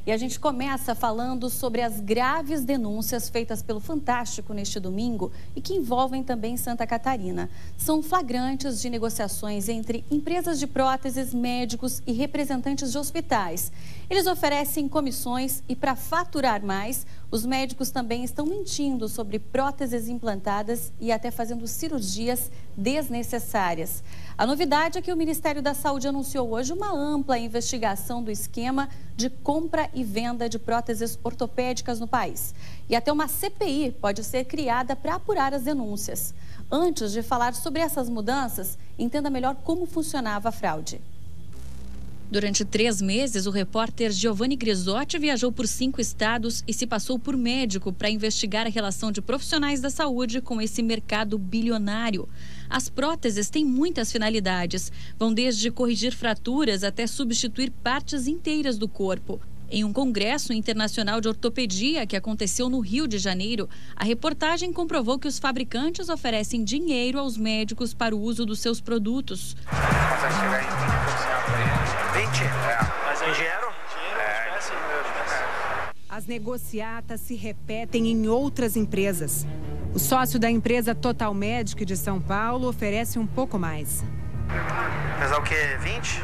E a gente começa falando sobre as graves denúncias feitas pelo Fantástico neste domingo e que envolvem também Santa Catarina. São flagrantes de negociações entre empresas de próteses, médicos e representantes de hospitais. Eles oferecem comissões e, para faturar mais, os médicos também estão mentindo sobre próteses implantadas e até fazendo cirurgias desnecessárias. A novidade é que o Ministério da Saúde anunciou hoje uma ampla investigação do esquema de compra e venda de próteses ortopédicas no país. E até uma CPI pode ser criada para apurar as denúncias. Antes de falar sobre essas mudanças, entenda melhor como funcionava a fraude. Durante 3 meses, o repórter Giovanni Grisotti viajou por 5 estados e se passou por médico para investigar a relação de profissionais da saúde com esse mercado bilionário. As próteses têm muitas finalidades. Vão desde corrigir fraturas até substituir partes inteiras do corpo. Em um congresso internacional de ortopedia que aconteceu no Rio de Janeiro, a reportagem comprovou que os fabricantes oferecem dinheiro aos médicos para o uso dos seus produtos. Consegue chegar em 20%. 20? Mas é dinheiro? As negociatas se repetem em outras empresas. O sócio da empresa Total Medic de São Paulo oferece um pouco mais. Pesar o quê? 20?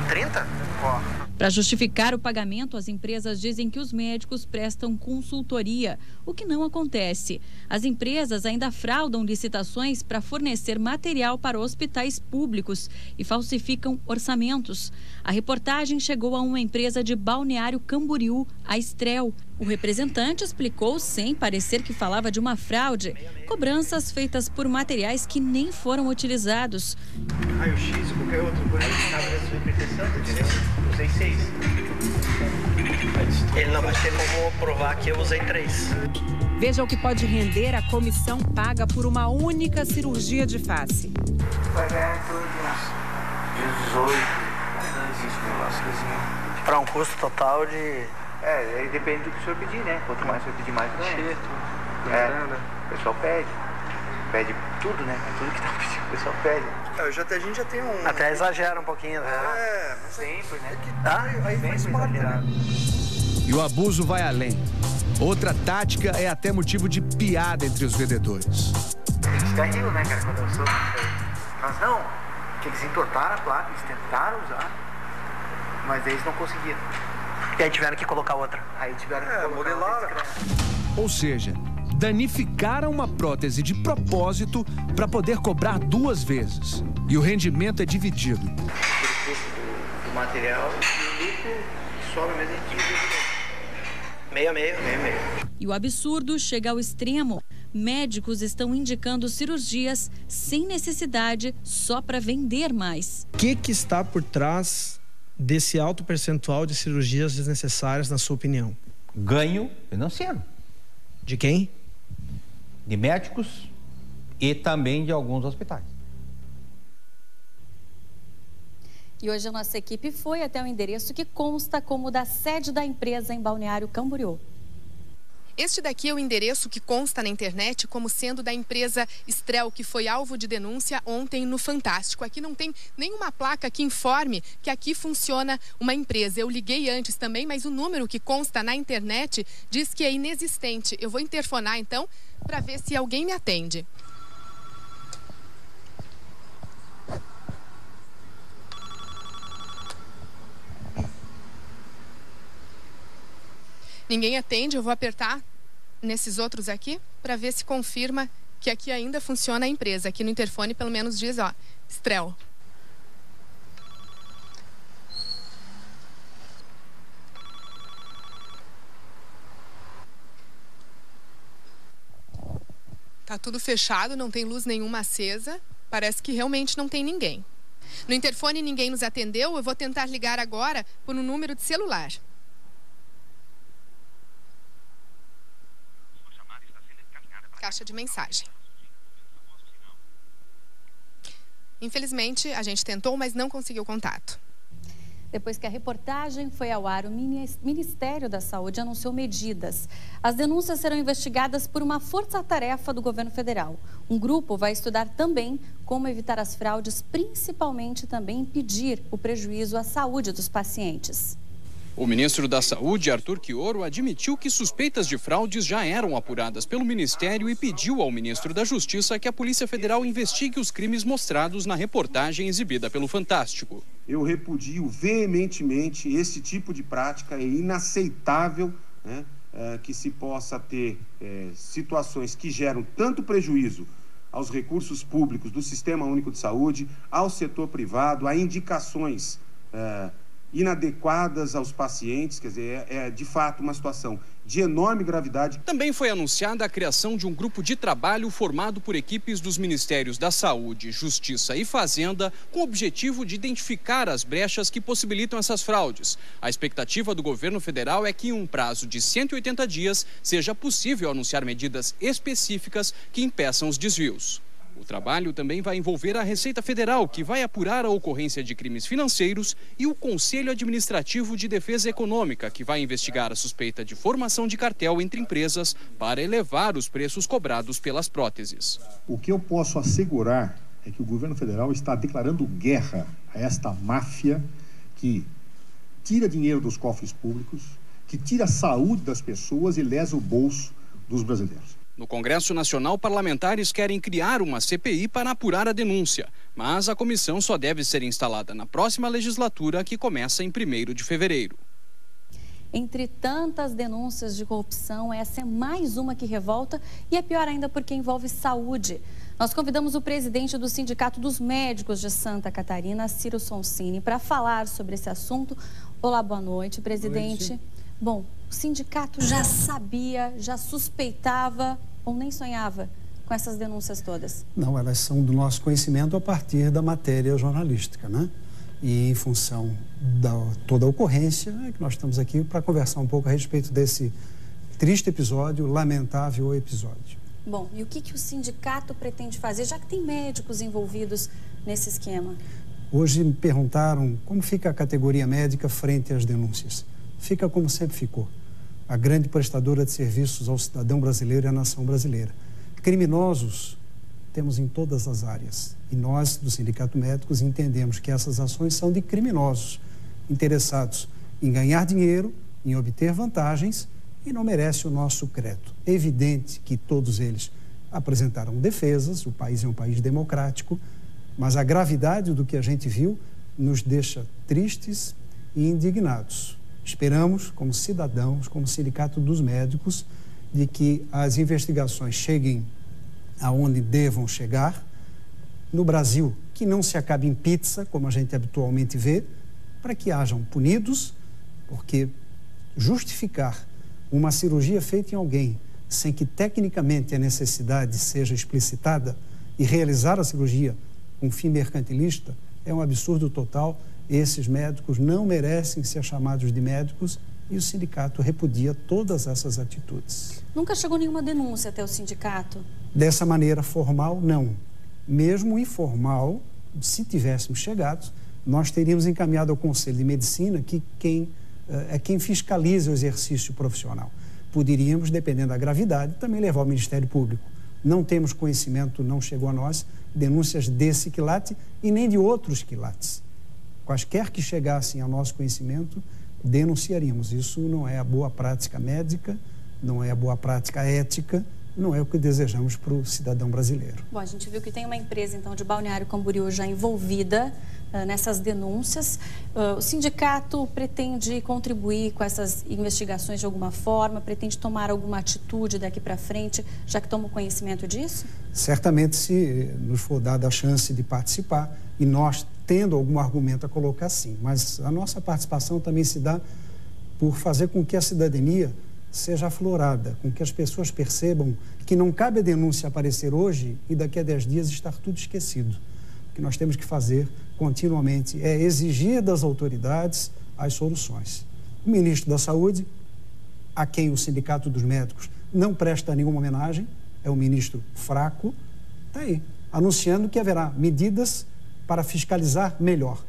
30? Ó. Para justificar o pagamento, as empresas dizem que os médicos prestam consultoria, o que não acontece. As empresas ainda fraudam licitações para fornecer material para hospitais públicos e falsificam orçamentos. A reportagem chegou a uma empresa de Balneário Camboriú, a Strel. O representante explicou, sem parecer que falava de uma fraude, cobranças feitas por materiais que nem foram utilizados. Raio-X, qualquer outro coisa, cabe da sua interpretação, entendeu? Usei 6. Ele não vai ter como provar que eu usei 3. Veja o que pode render a comissão paga por uma única cirurgia de face. Vai ganhar em torno de uns 18, 20 negócios. Para um custo total de... aí depende do que o senhor pedir, né? Quanto mais o senhor pedir, mais ganha. O pessoal pede. Pede tudo, né? É tudo que tá pedindo, o pessoal pede. A gente já tem um... Até exagera um pouquinho, né? Mas sempre, né? Aí faz parte, né? E o abuso vai além. Outra tática é até motivo de piada entre os vendedores. Eles até riam, né, cara, quando eu soube. Mas não, que eles entortaram a placa, eles tentaram usar, mas eles não conseguiram. E aí tiveram que colocar outra. Aí tiveram que colocar modelaram. Ou seja, danificaram uma prótese de propósito para poder cobrar 2 vezes. E o rendimento é dividido. O custo do material e o lucro sobe mesmo em 15 vezes. Meio a meio. E o absurdo chega ao extremo. Médicos estão indicando cirurgias sem necessidade só para vender mais. O que está por trás desse alto percentual de cirurgias desnecessárias, na sua opinião? Ganho financeiro. De quem? De médicos e também de alguns hospitais. E hoje a nossa equipe foi até o endereço que consta como da sede da empresa em Balneário Camboriú. Este daqui é o endereço que consta na internet como sendo da empresa Strel, que foi alvo de denúncia ontem no Fantástico. Aqui não tem nenhuma placa que informe que aqui funciona uma empresa. Eu liguei antes também, mas o número que consta na internet diz que é inexistente. Eu vou interfonar então para ver se alguém me atende. Ninguém atende, eu vou apertar nesses outros aqui para ver se confirma que aqui ainda funciona a empresa. Aqui no interfone pelo menos diz, ó, Strel. Tá tudo fechado, não tem luz nenhuma acesa. Parece que realmente não tem ninguém. No interfone ninguém nos atendeu, eu vou tentar ligar agora por um número de celular. Caixa de mensagem. Infelizmente, a gente tentou, mas não conseguiu contato. Depois que a reportagem foi ao ar, o Ministério da Saúde anunciou medidas. As denúncias serão investigadas por uma força-tarefa do governo federal. Um grupo vai estudar também como evitar as fraudes, principalmente também impedir o prejuízo à saúde dos pacientes. O ministro da Saúde, Arthur Quioro, admitiu que suspeitas de fraudes já eram apuradas pelo Ministério e pediu ao ministro da Justiça que a Polícia Federal investigue os crimes mostrados na reportagem exibida pelo Fantástico. Eu repudio veementemente esse tipo de prática. É inaceitável, né, que se possa ter situações que geram tanto prejuízo aos recursos públicos do Sistema Único de Saúde, ao setor privado, a indicações inadequadas aos pacientes. Quer dizer, é de fato uma situação de enorme gravidade. Também foi anunciada a criação de um grupo de trabalho formado por equipes dos Ministérios da Saúde, Justiça e Fazenda, com o objetivo de identificar as brechas que possibilitam essas fraudes. A expectativa do governo federal é que em um prazo de 180 dias seja possível anunciar medidas específicas que impeçam os desvios. O trabalho também vai envolver a Receita Federal, que vai apurar a ocorrência de crimes financeiros, e o Conselho Administrativo de Defesa Econômica, que vai investigar a suspeita de formação de cartel entre empresas para elevar os preços cobrados pelas próteses. O que eu posso assegurar é que o governo federal está declarando guerra a esta máfia que tira dinheiro dos cofres públicos, que tira a saúde das pessoas e lesa o bolso dos brasileiros. No Congresso Nacional, parlamentares querem criar uma CPI para apurar a denúncia, mas a comissão só deve ser instalada na próxima legislatura, que começa em 1º de fevereiro. Entre tantas denúncias de corrupção, essa é mais uma que revolta e é pior ainda porque envolve saúde. Nós convidamos o presidente do Sindicato dos Médicos de Santa Catarina, Ciro Sonsini, para falar sobre esse assunto. Olá, boa noite, presidente. Boa noite. Bom, o sindicato já sabia, já suspeitava ou nem sonhava com essas denúncias todas? Não, elas são do nosso conhecimento a partir da matéria jornalística, né? E em função da toda a ocorrência, é que nós estamos aqui para conversar um pouco a respeito desse triste episódio, lamentável episódio. Bom, e o que o sindicato pretende fazer, já que tem médicos envolvidos nesse esquema? Hoje me perguntaram como fica a categoria médica frente às denúncias. Fica como sempre ficou, a grande prestadora de serviços ao cidadão brasileiro e à nação brasileira. Criminosos temos em todas as áreas e nós, do Sindicato Médicos, entendemos que essas ações são de criminosos interessados em ganhar dinheiro, em obter vantagens e não merece o nosso crédito. É evidente que todos eles apresentaram defesas, o país é um país democrático, mas a gravidade do que a gente viu nos deixa tristes e indignados. Esperamos, como cidadãos, como Sindicato dos Médicos, de que as investigações cheguem aonde devam chegar. No Brasil, que não se acabe em pizza, como a gente habitualmente vê, para que hajam punidos, porque justificar uma cirurgia feita em alguém sem que tecnicamente a necessidade seja explicitada e realizar a cirurgia com fim mercantilista é um absurdo total. Esses médicos não merecem ser chamados de médicos e o sindicato repudia todas essas atitudes. Nunca chegou nenhuma denúncia até o sindicato? Dessa maneira formal, não. Mesmo informal, se tivéssemos chegado, nós teríamos encaminhado ao Conselho de Medicina, que é quem fiscaliza o exercício profissional. Poderíamos, dependendo da gravidade, também levar ao Ministério Público. Não temos conhecimento, não chegou a nós, denúncias desse quilate e nem de outros quilates. Quaisquer que chegassem ao nosso conhecimento, denunciaríamos. Isso não é a boa prática médica, não é a boa prática ética, não é o que desejamos para o cidadão brasileiro. Bom, a gente viu que tem uma empresa, então, de Balneário Camboriú já envolvida nessas denúncias. O sindicato pretende contribuir com essas investigações de alguma forma? Pretende tomar alguma atitude daqui para frente, já que toma conhecimento disso? Certamente, se nos for dada a chance de participar, e nós tendo algum argumento a colocar, sim. Mas a nossa participação também se dá por fazer com que a cidadania seja aflorada, com que as pessoas percebam que não cabe a denúncia aparecer hoje e daqui a 10 dias estar tudo esquecido. O que nós temos que fazer continuamente é exigir das autoridades as soluções. O ministro da Saúde, a quem o Sindicato dos Médicos não presta nenhuma homenagem, é um ministro fraco, está aí, anunciando que haverá medidas para fiscalizar melhor,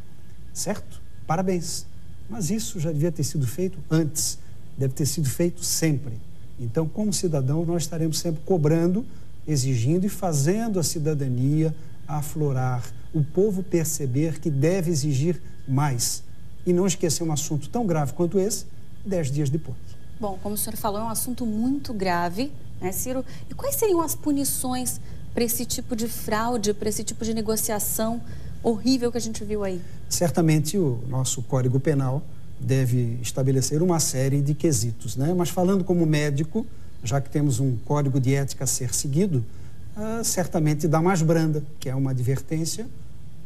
certo? Parabéns. Mas isso já devia ter sido feito antes, deve ter sido feito sempre. Então, como cidadão, nós estaremos sempre cobrando, exigindo e fazendo a cidadania aflorar, o povo perceber que deve exigir mais e não esquecer um assunto tão grave quanto esse 10 dias depois. Bom, como o senhor falou, é um assunto muito grave, né, Ciro? E quais seriam as punições para esse tipo de fraude, para esse tipo de negociação horrível que a gente viu aí? Certamente o nosso Código Penal deve estabelecer uma série de quesitos, né? Mas falando como médico, já que temos um código de ética a ser seguido, certamente da mais branda, que é uma advertência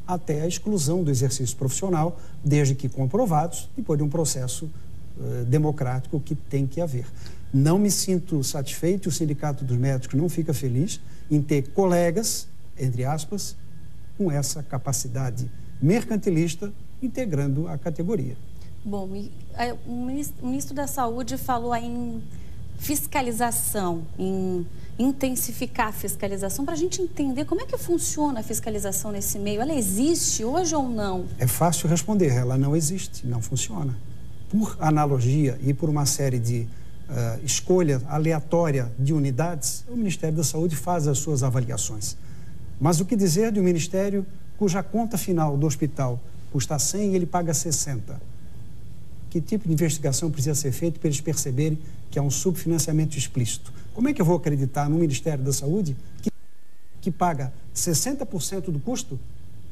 até a exclusão do exercício profissional, desde que comprovados, depois de um processo democrático que tem que haver. Não me sinto satisfeito, o Sindicato dos Médicos não fica feliz em ter colegas, entre aspas, com essa capacidade mercantilista integrando a categoria. Bom, o ministro da Saúde falou aí em fiscalização, em intensificar a fiscalização, para a gente entender como é que funciona a fiscalização nesse meio. Ela existe hoje ou não? É fácil responder, ela não existe, não funciona. Por analogia e por uma série de escolha aleatória de unidades, o Ministério da Saúde faz as suas avaliações. Mas o que dizer de um ministério cuja conta final do hospital custa 100 e ele paga 60? Que tipo de investigação precisa ser feita para eles perceberem que há um subfinanciamento explícito? Como é que eu vou acreditar no Ministério da Saúde que paga 60% do custo?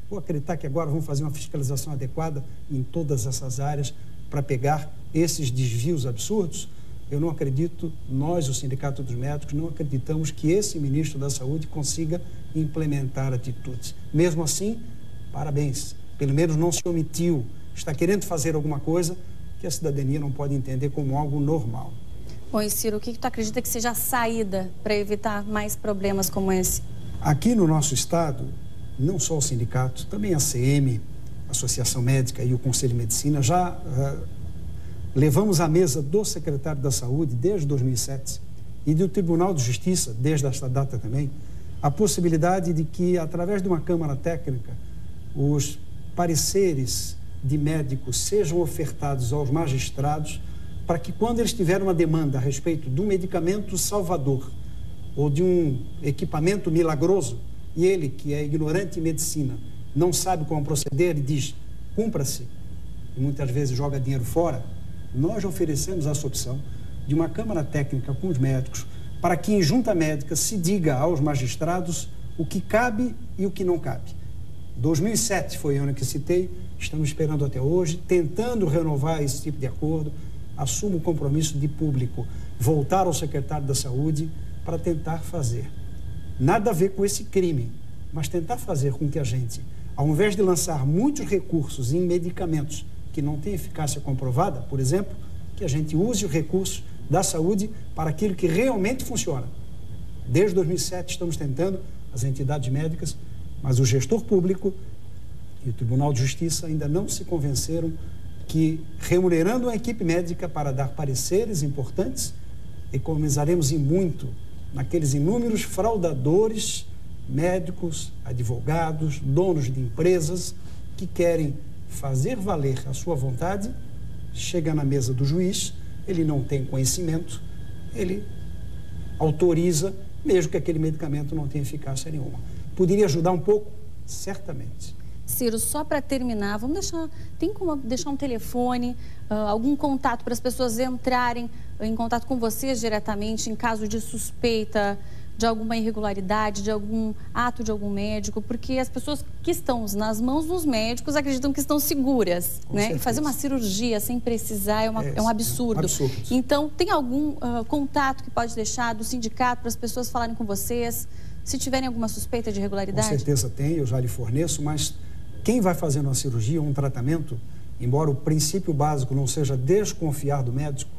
Vou acreditar que agora vamos fazer uma fiscalização adequada em todas essas áreas para pegar esses desvios absurdos? Eu não acredito, nós, o Sindicato dos Médicos, não acreditamos que esse ministro da Saúde consiga implementar atitudes. Mesmo assim, parabéns, pelo menos não se omitiu, está querendo fazer alguma coisa que a cidadania não pode entender como algo normal. Bom, e Ciro, o que tu acredita que seja a saída para evitar mais problemas como esse? Aqui no nosso estado, não só o sindicato, também a CM, a Associação Médica e o Conselho de Medicina já levamos à mesa do secretário da Saúde desde 2007 e do Tribunal de Justiça, desde esta data também, a possibilidade de que, através de uma Câmara Técnica, os pareceres de médicos sejam ofertados aos magistrados para que, quando eles tiverem uma demanda a respeito de um medicamento salvador ou de um equipamento milagroso, e ele, que é ignorante em medicina, não sabe como proceder e diz, cumpra-se, e muitas vezes joga dinheiro fora, nós oferecemos essa opção de uma Câmara Técnica com os médicos para que, em junta médica, se diga aos magistrados o que cabe e o que não cabe. 2007 foi o ano que citei, estamos esperando até hoje, tentando renovar esse tipo de acordo, assumo o compromisso de público, voltar ao secretário da Saúde para tentar fazer. Nada a ver com esse crime, mas tentar fazer com que a gente, ao invés de lançar muitos recursos em medicamentos que não têm eficácia comprovada, por exemplo, que a gente use os recursos da saúde para aquilo que realmente funciona. Desde 2007 estamos tentando, as entidades médicas, mas o gestor público e o Tribunal de Justiça ainda não se convenceram que, remunerando a equipe médica para dar pareceres importantes, economizaremos em muito naqueles inúmeros fraudadores, médicos, advogados, donos de empresas que querem fazer valer a sua vontade, chega na mesa do juiz, ele não tem conhecimento, ele autoriza, mesmo que aquele medicamento não tenha eficácia nenhuma. Poderia ajudar um pouco? Certamente. Ciro, só para terminar, tem como deixar um telefone, algum contato para as pessoas entrarem em contato com vocês diretamente em caso de suspeita de alguma irregularidade, de algum ato de algum médico, porque as pessoas que estão nas mãos dos médicos acreditam que estão seguras, né? Fazer uma cirurgia sem precisar é um absurdo. Então, tem algum contato que pode deixar do sindicato para as pessoas falarem com vocês, se tiverem alguma suspeita de irregularidade? Com certeza tem, eu já lhe forneço, mas quem vai fazendo uma cirurgia ou um tratamento, embora o princípio básico não seja desconfiar do médico,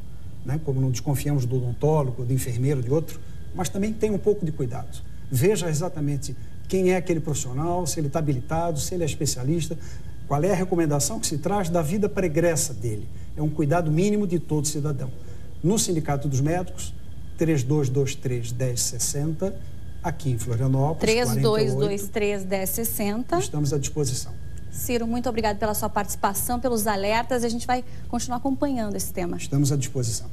né, como não desconfiamos do odontólogo, do enfermeiro, de outro, mas também tem um pouco de cuidado. Veja exatamente quem é aquele profissional, se ele está habilitado, se ele é especialista, qual é a recomendação que se traz da vida pregressa dele. É um cuidado mínimo de todo cidadão. No Sindicato dos Médicos, 3223-1060, aqui em Florianópolis, 3223-1060. Estamos à disposição. Ciro, muito obrigado pela sua participação, pelos alertas. A gente vai continuar acompanhando esse tema. Estamos à disposição.